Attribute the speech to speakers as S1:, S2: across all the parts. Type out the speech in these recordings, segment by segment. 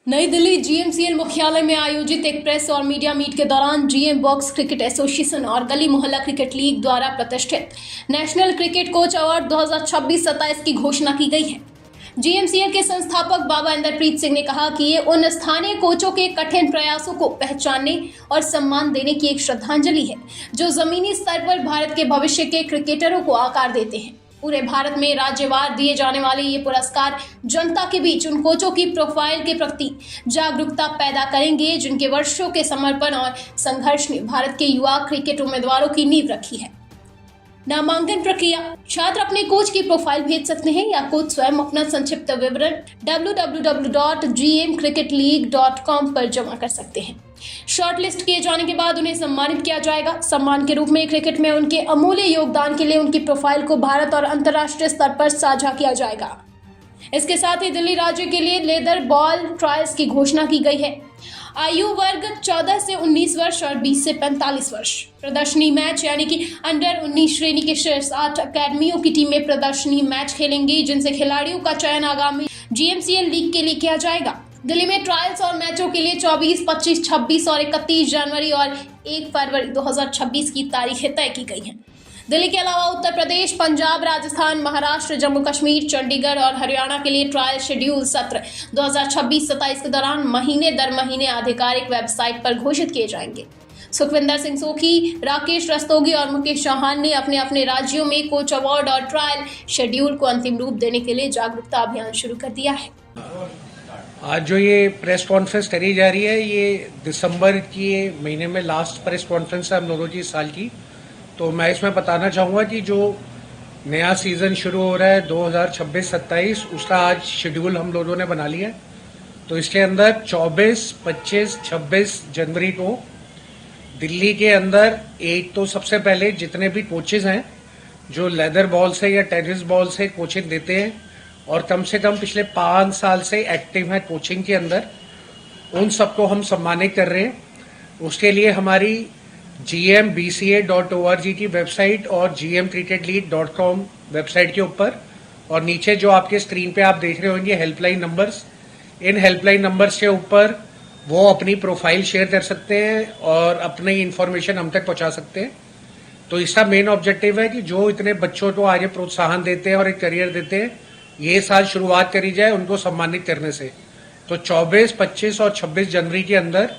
S1: नई दिल्ली जीएमसीएल मुख्यालय में आयोजित एक प्रेस और मीडिया मीट के दौरान जीएम बॉक्स क्रिकेट एसोसिएशन और गली मोहल्ला क्रिकेट लीग द्वारा प्रतिष्ठित नेशनल क्रिकेट कोच अवार्ड 2026-27 की घोषणा की गई है। जीएमसीएल के संस्थापक बाबा इंदरप्रीत सिंह ने कहा कि ये उन स्थानीय कोचों के कठिन प्रयासों को पहचानने और सम्मान देने की एक श्रद्धांजलि है जो जमीनी स्तर पर भारत के भविष्य के क्रिकेटरों को आकार देते हैं। पूरे भारत में राज्यवार दिए जाने वाले ये पुरस्कार जनता के बीच उन कोचों की प्रोफाइल के प्रति जागरूकता पैदा करेंगे जिनके वर्षों के समर्पण और संघर्ष ने भारत के युवा क्रिकेट उम्मीदवारों की नींव रखी है। नामांकन प्रक्रिया। छात्र अपने कोच की प्रोफाइल भेज सकते हैं या कोच स्वयं अपना संक्षिप्त विवरण www.gmcricketleague.com पर जमा कर सकते हैं। शॉर्ट लिस्ट किए जाने के बाद उन्हें सम्मानित किया जाएगा। सम्मान के रूप में क्रिकेट में उनके अमूल्य योगदान के लिए उनकी प्रोफाइल को भारत और अंतर्राष्ट्रीय स्तर पर साझा किया जाएगा। इसके साथ ही दिल्ली राज्य के लिए लेदर बॉल ट्रायल्स की घोषणा की गई है। आयु वर्ग 14 से 19 वर्ष और 20 से 45 वर्ष। प्रदर्शनी मैच यानी कि अंडर 19 श्रेणी के शीर्ष 8 अकेडमियों की टीमें प्रदर्शनी मैच खेलेंगी जिनसे खिलाड़ियों का चयन आगामी जीएमसीएल लीग के लिए किया जाएगा। दिल्ली में ट्रायल्स और मैचों के लिए 24, 25, 26 और 31 जनवरी और 1 फरवरी 2026 की तारीखें तय की गई हैं। दिल्ली के अलावा उत्तर प्रदेश, पंजाब, राजस्थान, महाराष्ट्र, जम्मू कश्मीर, चंडीगढ़ और हरियाणा के लिए ट्रायल शेड्यूल सत्र 2026-27 के दौरान महीने दर महीने आधिकारिक वेबसाइट पर घोषित किए जाएंगे। सुखविंदर सिंह सोखी, राकेश रस्तोगी और मुकेश चौहान ने अपने अपने राज्यों में कोच अवार्ड और ट्रायल शेड्यूल को अंतिम रूप देने के लिए जागरूकता अभियान शुरू कर दिया है।
S2: आज जो ये प्रेस कॉन्फ्रेंस करी जा रही है ये दिसंबर की महीने में लास्ट प्रेस कॉन्फ्रेंस है हम लोगों की इस साल की। तो मैं इसमें बताना चाहूँगा कि जो नया सीज़न शुरू हो रहा है 2026-27 उसका आज शेड्यूल हम लोगों ने बना लिया है। तो इसके अंदर 24, 25, 26 जनवरी को दिल्ली के अंदर एक तो सबसे पहले जितने भी कोचेज़ हैं जो लेदर बॉल से या टेनिस बॉल से कोचिंग देते हैं और कम से कम पिछले 5 साल से एक्टिव हैं कोचिंग के अंदर, उन सबको हम सम्मानित कर रहे हैं। उसके लिए हमारी gmbca.org की वेबसाइट और gmcricketleague.com वेबसाइट के ऊपर और नीचे जो आपके स्क्रीन पे आप देख रहे होंगे हेल्पलाइन नंबर्स, इन हेल्पलाइन नंबर्स के ऊपर वो अपनी प्रोफाइल शेयर कर सकते हैं और अपनी इंफॉर्मेशन हम तक पहुंचा सकते हैं। तो इसका मेन ऑब्जेक्टिव है कि जो इतने बच्चों को आगे प्रोत्साहन देते हैं और एक करियर देते हैं, ये साल शुरुआत करी जाए उनको सम्मानित करने से। तो 24, 25 और 26 जनवरी के अंदर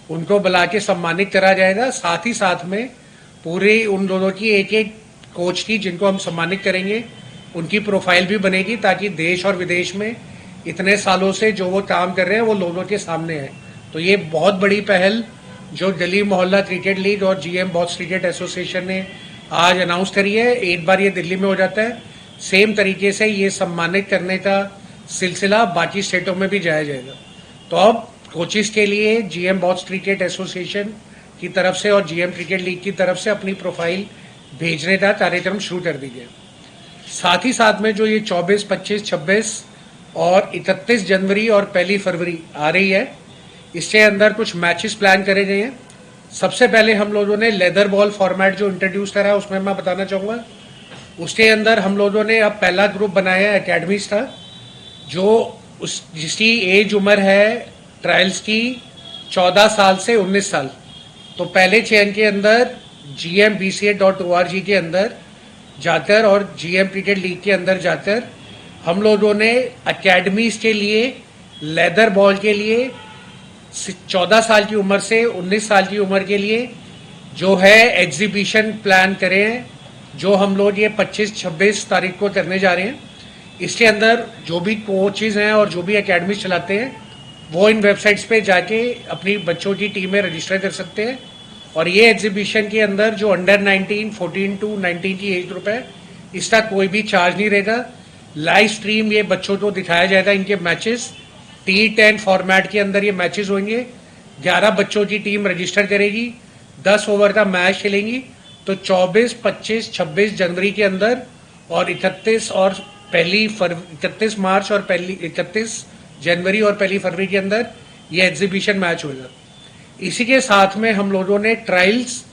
S2: उनको बुला के सम्मानित करा जाएगा। साथ ही साथ में पूरे उन दोनों की एक एक कोच की जिनको हम सम्मानित करेंगे उनकी प्रोफाइल भी बनेगी ताकि देश और विदेश में इतने सालों से जो वो काम कर रहे हैं वो लोगों के सामने है। तो ये बहुत बड़ी पहल जो दिल्ली मोहल्ला क्रिकेट लीग और जीएम बॉक्स क्रिकेट एसोसिएशन ने आज अनाउंस करी है। एक बार ये दिल्ली में हो जाता है, सेम तरीके से ये सम्मानित करने का सिलसिला बाकी स्टेटों में भी जाया जाएगा। तो अब कोचिज के लिए जीएम बॉक्स क्रिकेट एसोसिएशन की तरफ से और जीएम क्रिकेट लीग की तरफ से अपनी प्रोफाइल भेजने का कार्यक्रम शुरू कर दीजिए। साथ ही साथ में जो ये 24, 25, 26 और 31 जनवरी और 1 फरवरी आ रही है, इसके अंदर कुछ मैचेस प्लान करे गए हैं। सबसे पहले हम लोगों ने लेदर बॉल फॉर्मेट जो इंट्रोड्यूस करा है उसमें मैं बताना चाहूँगा, उसके अंदर हम लोगों ने अब पहला ग्रुप बनाया है अकेडमीज का, जो जिसकी एज उम्र है ट्रायल्स की 14 साल से 19 साल। तो पहले चयन के अंदर gmbca.org के अंदर जाकर और जीएम क्रिकेट लीग के अंदर जाकर हम लोगों ने अकेडमीज के लिए लेदर बॉल के लिए 14 साल की उम्र से 19 साल की उम्र के लिए जो है एग्जीबिशन प्लान करे हैं, जो हम लोग ये 25-26 तारीख को करने जा रहे हैं। इसके अंदर जो भी कोचेज हैं और जो भी अकेडमीज चलाते हैं वो इन वेबसाइट्स पे जाके अपनी बच्चों की टीमें रजिस्टर कर सकते हैं। और ये एग्जीबिशन के अंदर जो अंडर 19, 14 टू 19 की एज ग्रुप है, इसका कोई भी चार्ज नहीं रहेगा। लाइव स्ट्रीम ये बच्चों को दिखाया जाएगा इनके मैचेस। T10 फॉर्मेट के अंदर ये मैचेस होंगे। 11 बच्चों की टीम रजिस्टर करेगी, 10 ओवर का मैच खेलेंगी। तो 24, 25, 26 जनवरी के अंदर और 31 मार्च और 31 जनवरी और 1 फरवरी के अंदर ये एग्जीबिशन मैच होगा। इसी के साथ में हम लोगों ने ट्रायल्स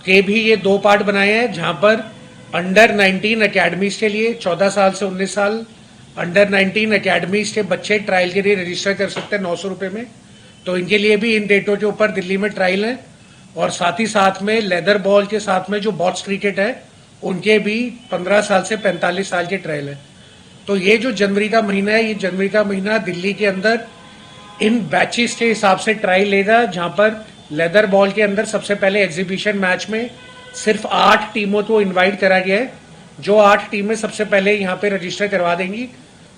S2: के भी ये 2 पार्ट बनाए हैं, जहां पर अंडर 19 अकेडमीज के लिए 14 साल से 19 साल अंडर 19 अकेडमीज के बच्चे ट्रायल के लिए रजिस्टर कर सकते हैं 900 रुपये में। तो इनके लिए भी इन डेटों के ऊपर दिल्ली में ट्रायल है। और साथ ही साथ में लेदर बॉल के साथ में जो बॉक्स क्रिकेट है उनके भी 15 साल से 45 साल के ट्रायल है। तो ये जो जनवरी का महीना है, ये जनवरी का महीना दिल्ली के अंदर इन बैचेस के हिसाब से ट्रायल लेगा, जहां पर लेदर बॉल के अंदर सबसे पहले एग्जीबिशन मैच में सिर्फ 8 टीमों को इनवाइट करा गया है। जो 8 टीमें सबसे पहले यहाँ पे रजिस्टर करवा देंगी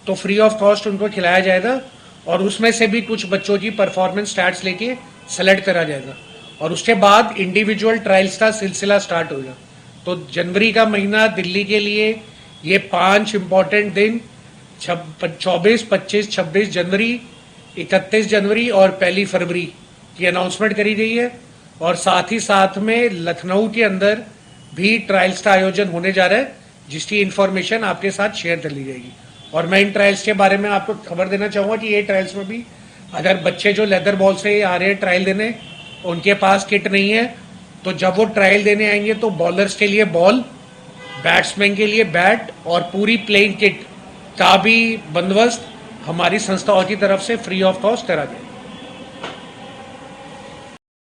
S2: तो फ्री ऑफ कॉस्ट उनको खिलाया जाएगा और उसमें से भी कुछ बच्चों की परफॉर्मेंस स्टैट्स लेके सेलेक्ट करा जाएगा और उसके बाद इंडिविजुअल ट्रायल्स का सिलसिला स्टार्ट होगा। तो जनवरी का महीना दिल्ली के लिए ये 5 इंपॉर्टेंट दिन 24, 25, 26 जनवरी, 31 जनवरी और 1 फरवरी की अनाउंसमेंट करी गई है। और साथ ही साथ में लखनऊ के अंदर भी ट्रायल्स का आयोजन होने जा रहा है, जिसकी इंफॉर्मेशन आपके साथ शेयर कर ली जाएगी। और मैं इन ट्रायल्स के बारे में आपको खबर देना चाहूँगा कि ये ट्रायल्स में भी अगर बच्चे जो लेदर बॉल से आ रहे हैं ट्रायल देने, उनके पास किट नहीं है, तो जब वो ट्रायल देने आएंगे तो बॉलर्स के लिए बॉल, बैट्समैन के लिए बैट और पूरी प्लेइंग किट का भी बंदोबस्त हमारी संस्थाओं की तरफ से फ्री ऑफ कॉस्ट करा जाए।